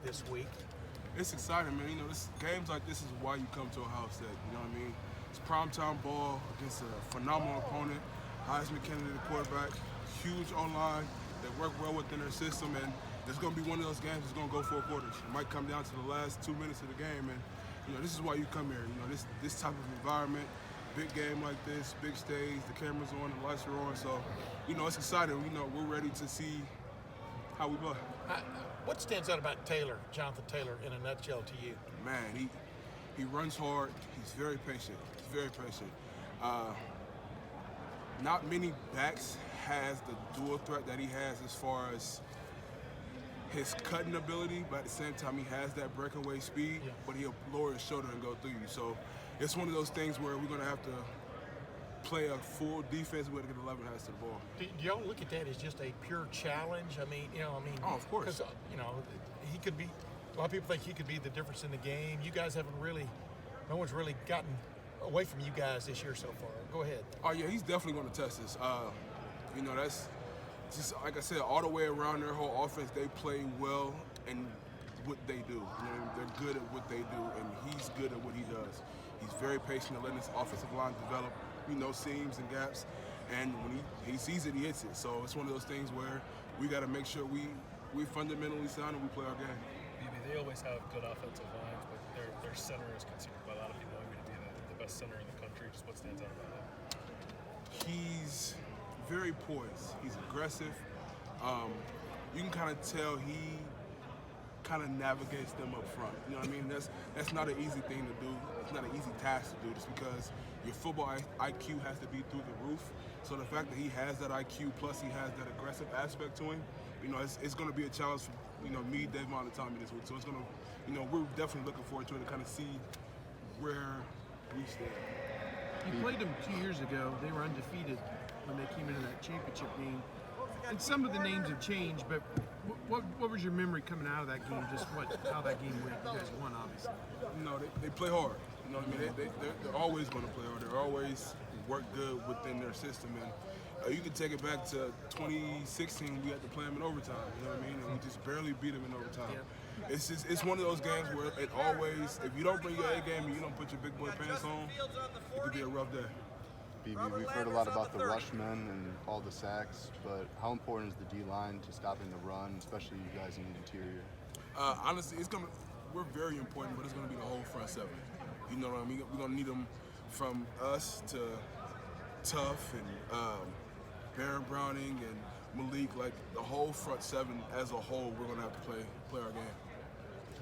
this week? It's exciting, man. You know, games like this is why you come to Ohio State. You know what I mean? It's primetime ball against a phenomenal opponent, Heisman candidate quarterback, huge online. They work well within their system, and it's going to be one of those games that's going to go 4 quarters. It might come down to the last 2 minutes of the game, and you know, this is why you come here. You know, this type of environment, big game like this, big stage, the cameras on, the lights are on. So, you know, it's exciting. You know, we're ready to see how we play. What stands out about Taylor, Jonathan Taylor, in a nutshell to you? Man, he runs hard. He's very patient. He's very patient. Not many backs has the dual threat that he has as far as his cutting ability, but at the same time he has that breakaway speed, but he'll lower his shoulder and go through you. So it's one of those things where we're going to have to play a full defense. We're going to get 11 hands to the ball. Do y'all look at that as just a pure challenge? Oh, of course. Because, he could be, a lot of people think he could be the difference in the game. You guys haven't really, no one's really gotten away from you guys this year so far. Go ahead. Oh, yeah, he's definitely going to test us. That's just, like I said, all the way around their whole offense, they play well in what they do. They're good at what they do, and he's good at what he does. He's very patient at letting his offensive line develop, seams and gaps, and when he sees it, he hits it. So it's one of those things where we got to make sure we fundamentally sound and we play our game. They always have good offensive lines, but their center is considered by a lot of people to be the best center in the country. Just what stands out about him? He's very poised. He's aggressive. You can kind of tell he kind of navigates them up front. You know what I mean? That's not an easy thing to do. It's not an easy task to do just because your football IQ has to be through the roof. So the fact that he has that IQ plus he has that aggressive aspect to him, it's going to be a challenge for, me, Davon, and Tommy this week. So it's going to, we're definitely looking forward to it to kind of see where we stand. You played them 2 years ago. They were undefeated when they came into that championship game. And some of the names have changed, but what was your memory coming out of that game? Just how that game went? You guys won, obviously. No, they play hard. You know what I mean? They're always going to play hard. They're always work good within their system. And you can take it back to 2016. We had to play them in overtime. You know what I mean? And we just barely beat them in overtime. Yeah. It's one of those games where it always, if you don't bring your A game and you don't put your big boy pants on, it could be a rough day. We've heard a lot about the rushmen and all the sacks, but how important is the D-line to stopping the run, especially you guys in the interior? Honestly, we're very important, but it's going to be the whole front seven. You know what I mean? We're going to need them from us to Tough and Baron Browning and Malik, like the whole front seven as a whole. We're going to have to play our game.